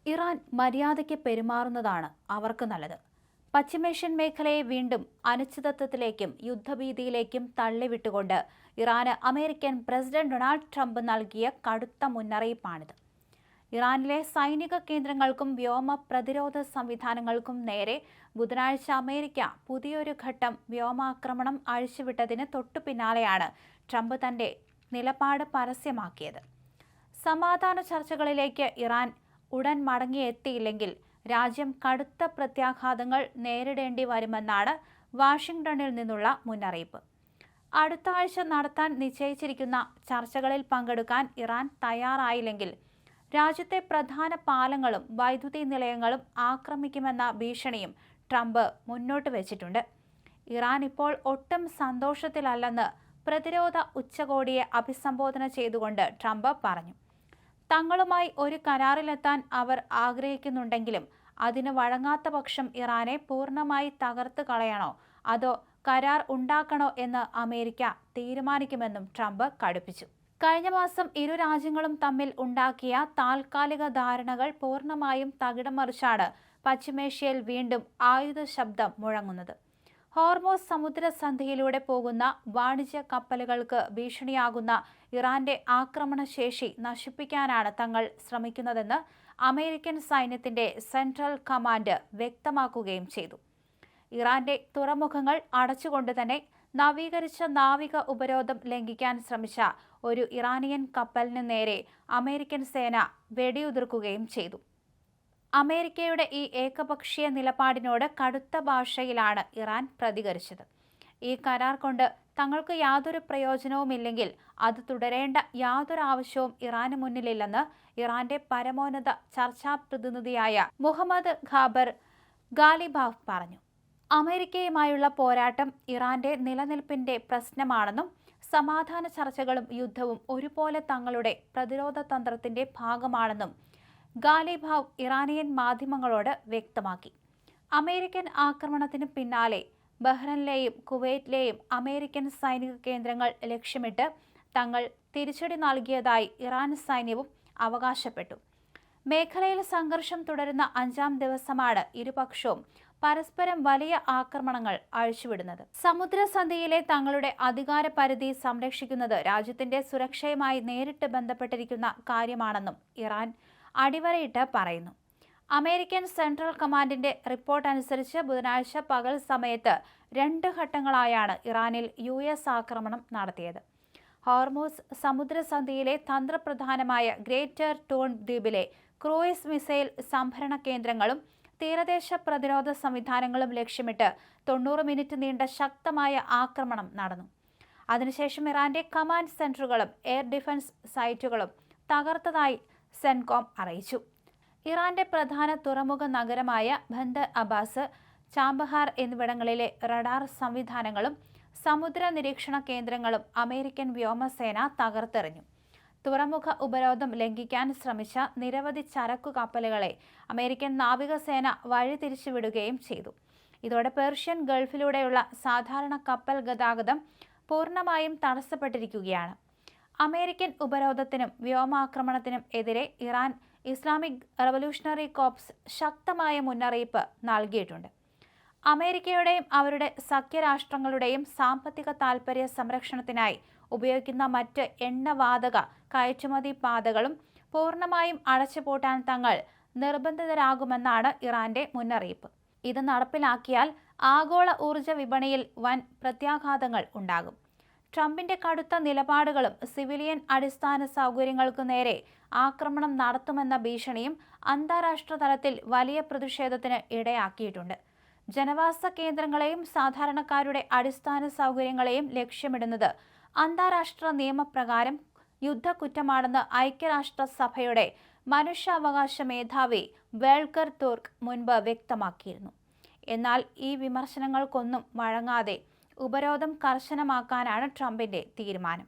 Iran മര്യാദയ്ക്ക് പെരുമാറുന്നതാണ് അവർക്ക് നല്ലത്. പശ്ചിമേഷ്യൻ മേഖലയെ വീണ്ടും അനിശ്ചിതത്വത്തിലേക്കും യുദ്ധഭീതിയിലേക്കും തള്ളിവിട്ടുകൊണ്ട് ഇറാന് അമേരിക്കൻ പ്രസിഡന്റ് ഡൊണാൾഡ് ട്രംപ് നൽകിയ കടുത്ത മുന്നറിയിപ്പാണിത്. ഇറാനിലെ സൈനിക കേന്ദ്രങ്ങൾക്കും വ്യോമ പ്രതിരോധ സംവിധാനങ്ങൾക്കും നേരെ ബുധനാഴ്ച അമേരിക്ക പുതിയൊരു ഘട്ടം വ്യോമാക്രമണം അഴിച്ചുവിട്ടതിന് തൊട്ടു പിന്നാലെയാണ് ട്രംപ് തന്റെ നിലപാട് പരസ്യമാക്കിയത്. സമാധാന ചർച്ചകളിലേക്ക് ഇറാൻ ഉടൻ മടങ്ങിയെത്തിയില്ലെങ്കിൽ രാജ്യം കടുത്ത പ്രത്യാഘാതങ്ങൾ നേരിടേണ്ടി വരുമെന്നാണ് വാഷിംഗ്ടണിൽ നിന്നുള്ള മുന്നറിയിപ്പ്. അടുത്ത ആഴ്ച നടത്താൻ നിശ്ചയിച്ചിരിക്കുന്ന ചർച്ചകളിൽ പങ്കെടുക്കാൻ ഇറാൻ തയ്യാറായില്ലെങ്കിൽ രാജ്യത്തെ പ്രധാന പാലങ്ങളും വൈദ്യുതി നിലയങ്ങളും ആക്രമിക്കുമെന്ന ഭീഷണിയും ട്രംപ് മുന്നോട്ട് വെച്ചിട്ടുണ്ട്. ഇറാൻ ഇപ്പോൾ ഒട്ടും സന്തോഷത്തിലല്ലെന്ന് പ്രതിരോധ ഉച്ചകോടിയെ അഭിസംബോധന ചെയ്തുകൊണ്ട് ട്രംപ് പറഞ്ഞു. തങ്ങളുമായി ഒരു കരാറിലെത്താൻ അവർ ആഗ്രഹിക്കുന്നുണ്ടെങ്കിലും അതിന് വഴങ്ങാത്ത പക്ഷം ഇറാനെ പൂർണ്ണമായി തകർത്ത് കളയണോ അതോ കരാർ ഉണ്ടാക്കണോ എന്ന് അമേരിക്ക തീരുമാനിക്കുമെന്നും ട്രംപ് കടുപ്പിച്ചു. കഴിഞ്ഞ മാസം ഇരു രാജ്യങ്ങളും തമ്മിൽ ഉണ്ടാക്കിയ താൽക്കാലിക ധാരണകൾ പൂർണ്ണമായും തകിടം മറിച്ചാണ് പശ്ചിമേഷ്യയിൽ വീണ്ടും ആയുധ ശബ്ദം മുഴങ്ങുന്നത്. ഹോർമോസ് സമുദ്രസന്ധിയിലൂടെ പോകുന്ന വാണിജ്യ കപ്പലുകൾക്ക് ഭീഷണിയാകുന്ന ഇറാന്റെ ആക്രമണശേഷി നശിപ്പിക്കാനാണ് തങ്ങൾ ശ്രമിക്കുന്നതെന്ന് അമേരിക്കൻ സൈന്യത്തിന്റെ സെൻട്രൽ കമാൻഡ് വ്യക്തമാക്കുകയും ചെയ്തു. ഇറാന്റെ തുറമുഖങ്ങൾ അടച്ചുകൊണ്ട് തന്നെ നവീകരിച്ച നാവിക ഉപരോധം ലംഘിക്കാൻ ശ്രമിച്ച ഒരു ഇറാനിയൻ കപ്പലിന് നേരെ അമേരിക്കൻ സേന വെടിയുതിർക്കുകയും ചെയ്തു. അമേരിക്കയുടെ ഈ ഏകപക്ഷീയ നിലപാടിനോട് കടുത്ത ഭാഷയിലാണ് ഇറാൻ പ്രതികരിച്ചത്. ഈ കരാർ കൊണ്ട് തങ്ങൾക്ക് യാതൊരു പ്രയോജനവുമില്ലെങ്കിൽ അത് തുടരേണ്ട യാതൊരു ആവശ്യവും ഇറാന് മുന്നിലില്ലെന്ന് ഇറാന്റെ പരമോന്നത ചർച്ചാ പ്രതിനിധിയായ മുഹമ്മദ് ഖാബർ ഗാലിബാഫ് പറഞ്ഞു. അമേരിക്കയുമായുള്ള പോരാട്ടം ഇറാന്റെ നിലനിൽപ്പിന്റെ പ്രശ്നമാണെന്നും സമാധാന ചർച്ചകളും യുദ്ധവും ഒരുപോലെ തങ്ങളുടെ പ്രതിരോധ തന്ത്രത്തിന്റെ ഭാഗമാണെന്നും ഗാലിബാഫ് ഇറാനിയൻ മാധ്യമങ്ങളോട് വ്യക്തമാക്കി. അമേരിക്കൻ ആക്രമണത്തിന് പിന്നാലെ ബഹ്റൈനിലെയും കുവൈറ്റിലെയും അമേരിക്കൻ സൈനിക കേന്ദ്രങ്ങൾ ലക്ഷ്യമിട്ട് തങ്ങൾ തിരിച്ചടി നൽകിയതായി ഇറാൻ സൈന്യവും അവകാശപ്പെട്ടു. മേഖലയിൽ സംഘർഷം തുടരുന്ന 5ാം ദിവസമാണ് ഇരുപക്ഷവും പരസ്പരം വലിയ ആക്രമണങ്ങൾ അഴിച്ചുവിടുന്നത്. സമുദ്രസന്ധിയിലെ തങ്ങളുടെ അധികാര പരിധി സംരക്ഷിക്കുന്നത് രാജ്യത്തിന്റെ സുരക്ഷയുമായി നേരിട്ട് ബന്ധപ്പെട്ടിരിക്കുന്ന കാര്യമാണെന്നും ഇറാൻ അടിവരയിട്ട് പറയുന്നു. അമേരിക്കൻ സെൻട്രൽ കമാൻഡിന്റെ റിപ്പോർട്ട് അനുസരിച്ച് ബുധനാഴ്ച പകൽ സമയത്ത് 2 ഘട്ടങ്ങളായാണ് ഇറാനിൽ US ആക്രമണം നടത്തിയത്. ഹോർമൂസ് സമുദ്രസന്ധിയിലെ തന്ത്രപ്രധാനമായ ഗ്രേറ്റർ ടൂൺ ദ്വീപിലെ ക്രൂയിസ് മിസൈൽ സംഭരണ കേന്ദ്രങ്ങളും തീരദേശ പ്രതിരോധ സംവിധാനങ്ങളും ലക്ഷ്യമിട്ട് 90 മിനിറ്റ് നീണ്ട ശക്തമായ ആക്രമണം നടന്നു. അതിനുശേഷം ഇറാന്റെ കമാൻഡ് സെന്ററുകളും എയർ ഡിഫൻസ് സൈറ്റുകളും തകർത്തതായി സെൻകോം അറിയിച്ചു. ഇറാന്റെ പ്രധാന തുറമുഖ നഗരമായ ബന്ദർ അബ്ബാസ്, ചാബഹാർ എന്നിവിടങ്ങളിലെ റഡാർ സംവിധാനങ്ങളും സമുദ്ര നിരീക്ഷണ കേന്ദ്രങ്ങളും അമേരിക്കൻ വ്യോമസേന തകർത്തെറിഞ്ഞു. തുറമുഖ ഉപരോധം ലംഘിക്കാൻ ശ്രമിച്ച നിരവധി ചരക്കു കപ്പലുകളെ അമേരിക്കൻ നാവികസേന വഴിതിരിച്ചുവിടുകയും ചെയ്തു. ഇതോടെ പേർഷ്യൻ ഗൾഫിലൂടെയുള്ള സാധാരണ കപ്പൽ ഗതാഗതം പൂർണ്ണമായും തടസ്സപ്പെട്ടിരിക്കുകയാണ്. അമേരിക്കൻ ഉപരോധത്തിനും വ്യോമാക്രമണത്തിനും എതിരെ ഇറാൻ ഇസ്ലാമിക് റവല്യൂഷണറി കോർപ്സ് ശക്തമായ മുന്നറിയിപ്പ് നൽകിയിട്ടുണ്ട്. അമേരിക്കയുടെയും അവരുടെ സഖ്യരാഷ്ട്രങ്ങളുടെയും സാമ്പത്തിക താൽപര്യ സംരക്ഷണത്തിനായി ഉപയോഗിക്കുന്ന മറ്റ് എണ്ണവാതക കയറ്റുമതി പാതകളും പൂർണ്ണമായും അടച്ചുപൂട്ടാൻ തങ്ങൾ നിർബന്ധിതരാകുമെന്നാണ് ഇറാന്റെ മുന്നറിയിപ്പ്. ഇത് നടപ്പിലാക്കിയാൽ ആഗോള ഊർജ്ജ വിപണിയിൽ വൻ പ്രത്യാഘാതങ്ങൾ ഉണ്ടാകും. ട്രംപിന്റെ കടുത്ത നിലപാടുകളും സിവിലിയൻ അടിസ്ഥാന സൗകര്യങ്ങൾക്കു നേരെ ആക്രമണം നടത്തുമെന്ന ഭീഷണിയും അന്താരാഷ്ട്ര തലത്തിൽ വലിയ പ്രതിഷേധത്തിന് ഇടയാക്കിയിട്ടുണ്ട്. ജനവാസ കേന്ദ്രങ്ങളെയും സാധാരണക്കാരുടെ അടിസ്ഥാന സൗകര്യങ്ങളെയും ലക്ഷ്യമിടുന്നത് അന്താരാഷ്ട്ര നിയമപ്രകാരം യുദ്ധക്കുറ്റമാണെന്ന് ഐക്യരാഷ്ട്രസഭയുടെ മനുഷ്യാവകാശ മേധാവി വേൾക്കർ തുർക്ക് മുൻപ് വ്യക്തമാക്കിയിരുന്നു. എന്നാൽ ഈ വിമർശനങ്ങൾക്കൊന്നും വഴങ്ങാതെ ഉപരോധം കർശനമാക്കാനാണ് ട്രംപിന്റെ തീരുമാനം.